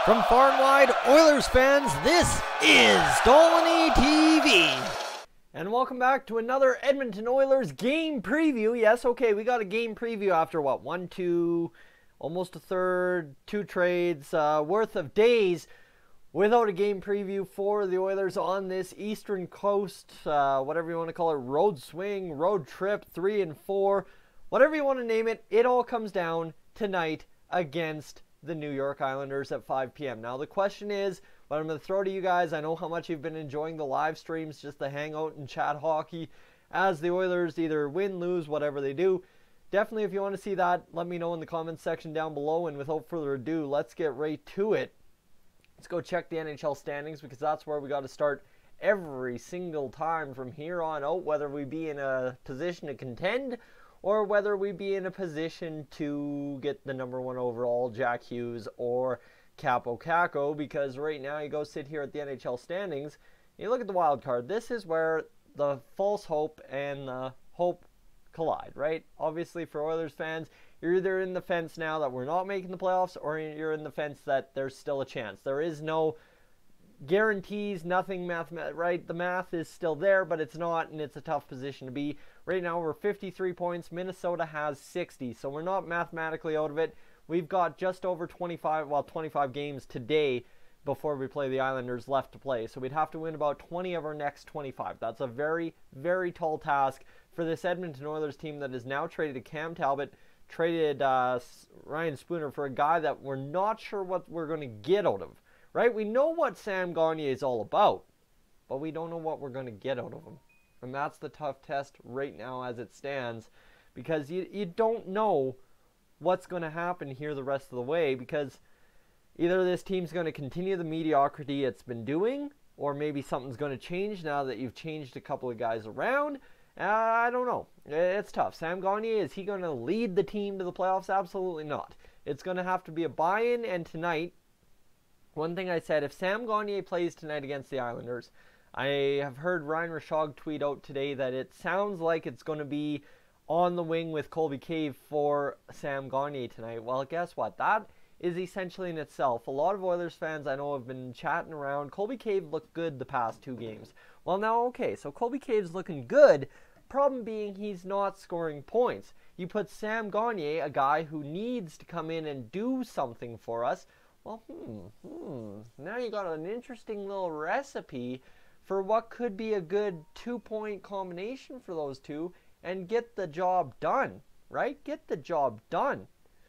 From far and wide, Oilers fans, this is Dolynny TV. And welcome back to another Edmonton Oilers game preview. Yes, okay, we got a game preview after what? 1, 2, almost a third, 2 trades worth of days without a game preview for the Oilers on this Eastern Coast, whatever you want to call it, road swing, road trip, 3 and 4, whatever you want to name it. It all comes down tonight against the New York Islanders at 5 p.m. Now the question is, what I'm going to throw to you guys, I know how much you've been enjoying the live streams just to hang out and chat hockey as the Oilers either win, lose, whatever they do. Definitely, if you want to see that, let me know in the comments section down below. And without further ado, let's get right to it. Let's go check the NHL standings, because that's where we got to start every single time from here on out, whether we be in a position to contend or whether we be in a position to get the #1 overall Jack Hughes or Capo Caco, because right now you go sit here at the NHL standings, you look at the wild card. This is where the false hope and the hope collide, right? Obviously for Oilers fans, you're either in the fence now that we're not making the playoffs, or you're in the fence that there's still a chance. There is no guarantees, nothing right? The math is still there, but it's not, and it's a tough position to be. Right now we're 53 points. Minnesota has 60, so we're not mathematically out of it. We've got just over 25 games today before we play the Islanders left to play. So we'd have to win about 20 of our next 25. That's a very, very tall task for this Edmonton Oilers team that has now traded Cam Talbot, traded Ryan Spooner for a guy that we're not sure what we're going to get out of. Right? We know what Sam Gagner is all about, but we don't know what we're going to get out of him. And that's the tough test right now as it stands, because you don't know what's going to happen here the rest of the way, because either this team's going to continue the mediocrity it's been doing, or maybe something's going to change now that you've changed a couple of guys around. I don't know. It's tough. Sam Gagner, is he going to lead the team to the playoffs? Absolutely not. It's going to have to be a buy-in, and tonight, one thing I said, if Sam Gagner plays tonight against the Islanders, I have heard Ryan Rishaug tweet out today that it sounds like it's going to be on the wing with Colby Cave for Sam Gagner tonight. Well, guess what? That is essentially in itself. A lot of Oilers fans I know have been chatting around. Colby Cave looked good the past 2 games. Well, now, okay, so Colby Cave's looking good. Problem being, he's not scoring points. You put Sam Gagner, a guy who needs to come in and do something for us. Well, now you got an interesting little recipe for what could be a good 2-point combination for those two and get the job done, right? Get the job done.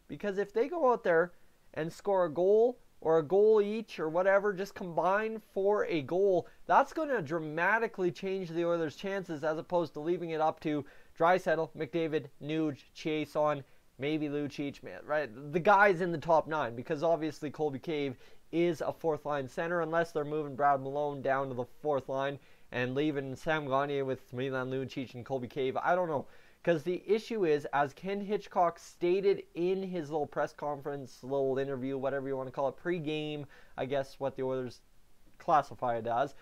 Because if they go out there and score a goal or a goal each or whatever, just combine for a goal, that's going to dramatically change the Oilers' chances, as opposed to leaving it up to Draisaitl, McDavid, Nuge, Chiasson, maybe Lucic, man, right? The guys in the top 9, because obviously Colby Cave is a 4th-line center, unless they're moving Brad Malone down to the 4th line and leaving Sam Gagner with Milan Lucic and Colby Cave. I don't know. Because the issue is, as Ken Hitchcock stated in his little press conference, little interview, whatever you want to call it, pre-game, I guess what the Oilers classify it as,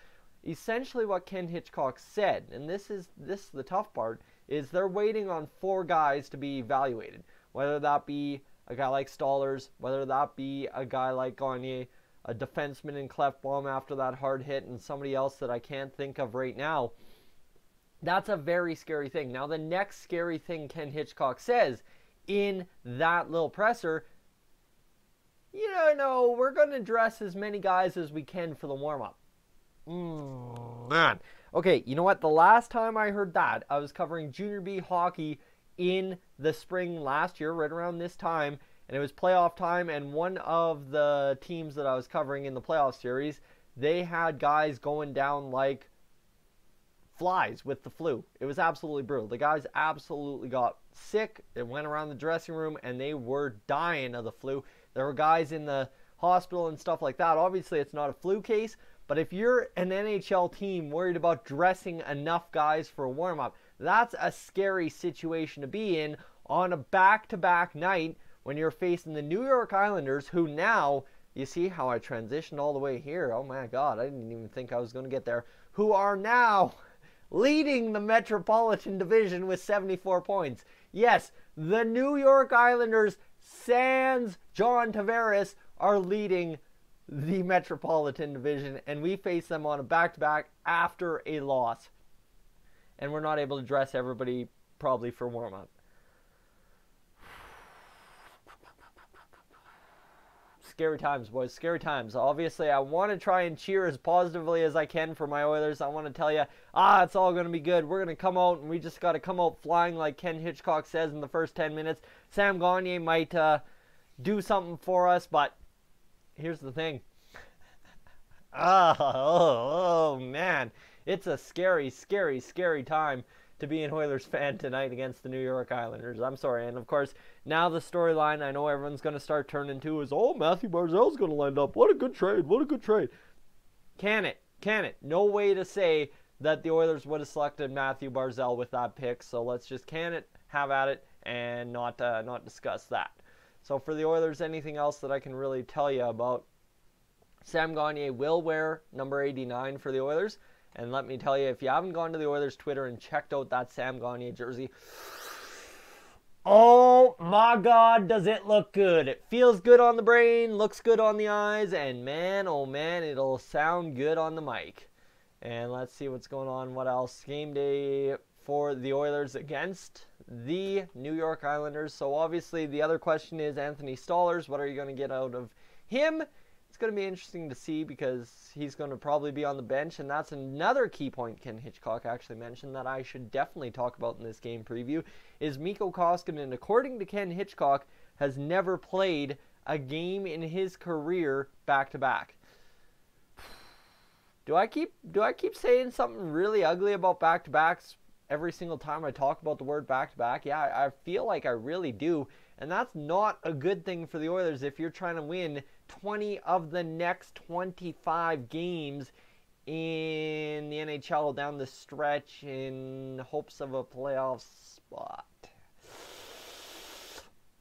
essentially what Ken Hitchcock said, and this is the tough part, is they're waiting on 4 guys to be evaluated. Whether that be a guy like Stollers, whether that be a guy like Gagner, a defenseman in Clefbaum after that hard hit, and somebody else that I can't think of right now. That's a very scary thing. Now, the next scary thing Ken Hitchcock says in that little presser, you know, we're going to dress as many guys as we can for the warm-up. Man. Okay, you know what? The last time I heard that, I was covering Junior B hockey in the spring last year, right around this time, and it was playoff time, and one of the teams that I was covering in the playoff series, they had guys going down like flies with the flu. It was absolutely brutal. The guys absolutely got sick. It went around the dressing room, and they were dying of the flu. There were guys in the hospital and stuff like that. Obviously, it's not a flu case, but if you're an NHL team worried about dressing enough guys for a warm-up, that's a scary situation to be in on a back-to-back night when you're facing the New York Islanders, who now, you see how I transitioned all the way here? Oh my God, I didn't even think I was going to get there. Who are now leading the Metropolitan Division with 74 points. Yes, the New York Islanders, sans John Tavares, are leading the Metropolitan Division, and we face them on a back-to-back after a loss. And we're not able to dress everybody probably for warm-up. Scary times, boys. Scary times. Obviously, I want to try and cheer as positively as I can for my Oilers. I want to tell you, it's all going to be good. We're going to come out, and we just got to come out flying like Ken Hitchcock says in the first 10 minutes. Sam Gagner might do something for us, but here's the thing. Oh, man. It's a scary, scary, scary time to be an Oilers fan tonight against the New York Islanders. I'm sorry. And, of course, now the storyline I know everyone's going to start turning to is, Matthew Barzal's going to land up. What a good trade. What a good trade. Can it? Can it? No way to say that the Oilers would have selected Matthew Barzal with that pick. So let's just can it, have at it, and not discuss that. So for the Oilers, anything else that I can really tell you about? Sam Gagner will wear number 89 for the Oilers. And let me tell you, if you haven't gone to the Oilers Twitter and checked out that Sam Gagner jersey, oh my God, does it look good. It feels good on the brain, looks good on the eyes, and man, oh man, it'll sound good on the mic. And let's see what's going on. What else? Game day for the Oilers against the New York Islanders. So obviously the other question is Anthony Stolarz. What are you going to get out of him? It's going to be interesting to see because he's going to probably be on the bench, and that's another key point Ken Hitchcock actually mentioned that I should definitely talk about in this game preview, is Mikko Koskinen, according to Ken Hitchcock, has never played a game in his career back-to-back. Do I keep saying something really ugly about back-to-backs every single time I talk about the word back-to-back? Yeah, I feel like I really do, and that's not a good thing for the Oilers if you're trying to win 20 of the next 25 games in the NHL down the stretch in hopes of a playoff spot.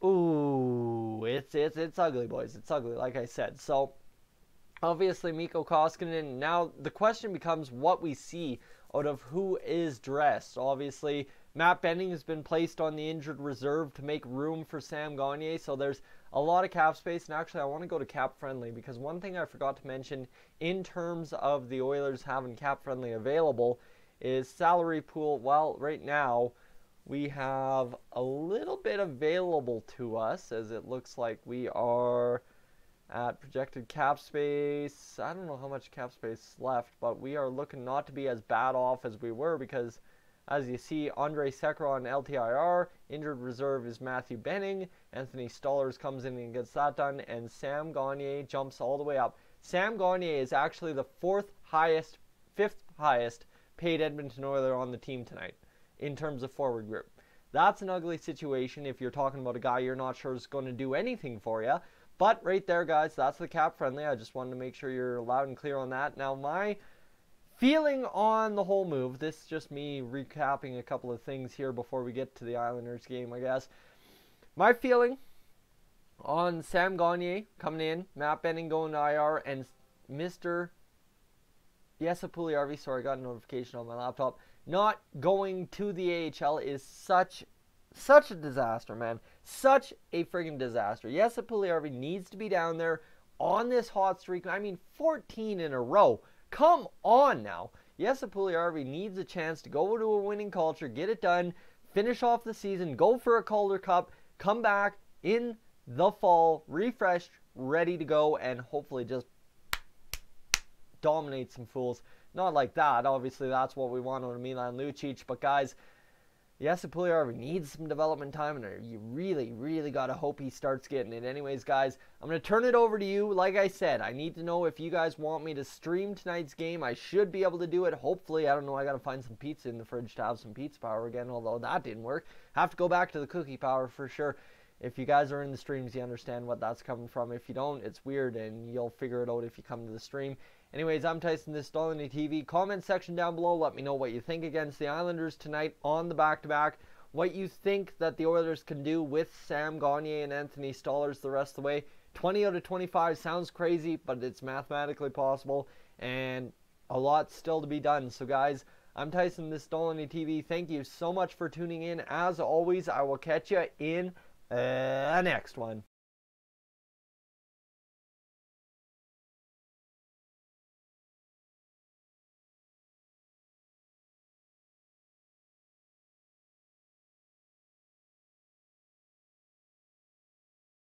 Ooh, it's ugly, boys. It's ugly, like I said. So, obviously, Mikko Koskinen. Now, the question becomes what we see out of who is dressed. Obviously, Matt Benning has been placed on the injured reserve to make room for Sam Gagner, so there's a lot of cap space. And actually, I want to go to cap friendly because one thing I forgot to mention in terms of the Oilers having cap friendly available is salary pool. Well, right now we have a little bit available to us as it looks like we are at projected cap space. I don't know how much cap space left, but we are looking not to be as bad off as we were because, as you see, Andre Sekera on LTIR. Injured reserve is Matthew Benning. Anthony Stolarz comes in and gets that done, and Sam Gagner jumps all the way up. Sam Gagner is actually the fifth highest paid Edmonton Oiler on the team tonight in terms of forward group. That's an ugly situation if you're talking about a guy you're not sure is going to do anything for you. But right there, guys, that's the cap friendly. I just wanted to make sure you're loud and clear on that. Now, my feeling on the whole move, this is just me recapping a couple of things here before we get to the Islanders game, I guess. My feeling on Sam Gagner coming in, Matt Benning going to IR, and Mr. Jesse Puljujärvi, sorry, I got a notification on my laptop, not going to the AHL is such a disaster, man. Such a friggin' disaster. Jesse Puljujärvi needs to be down there on this hot streak. I mean, 14 in a row. Come on now. Jesse Puljujärvi needs a chance to go to a winning culture, get it done, finish off the season, go for a Calder Cup, come back in the fall, refreshed, ready to go, and hopefully just dominate some fools. Not like that. Obviously, that's what we want out of Milan Lucic. But, guys, Jesse Puljujärvi needs some development time, and you really, really got to hope he starts getting it. Anyways, guys, I'm going to turn it over to you. Like I said, I need to know if you guys want me to stream tonight's game. I should be able to do it, hopefully. I don't know, I got to find some pizza in the fridge to have some pizza power again, although that didn't work. Have to go back to the cookie power for sure. If you guys are in the streams, you understand what that's coming from. If you don't, it's weird, and you'll figure it out if you come to the stream. Anyways, I'm Tyson, this is Dolynny TV. Comment section down below. Let me know what you think against the Islanders tonight on the back-to-back. What you think that the Oilers can do with Sam Gagner and Anthony Stolarz the rest of the way. 20 out of 25 sounds crazy, but it's mathematically possible, and a lot still to be done. So, guys, I'm Tyson, this is Dolynny TV. Thank you so much for tuning in. As always, I will catch you in the next one.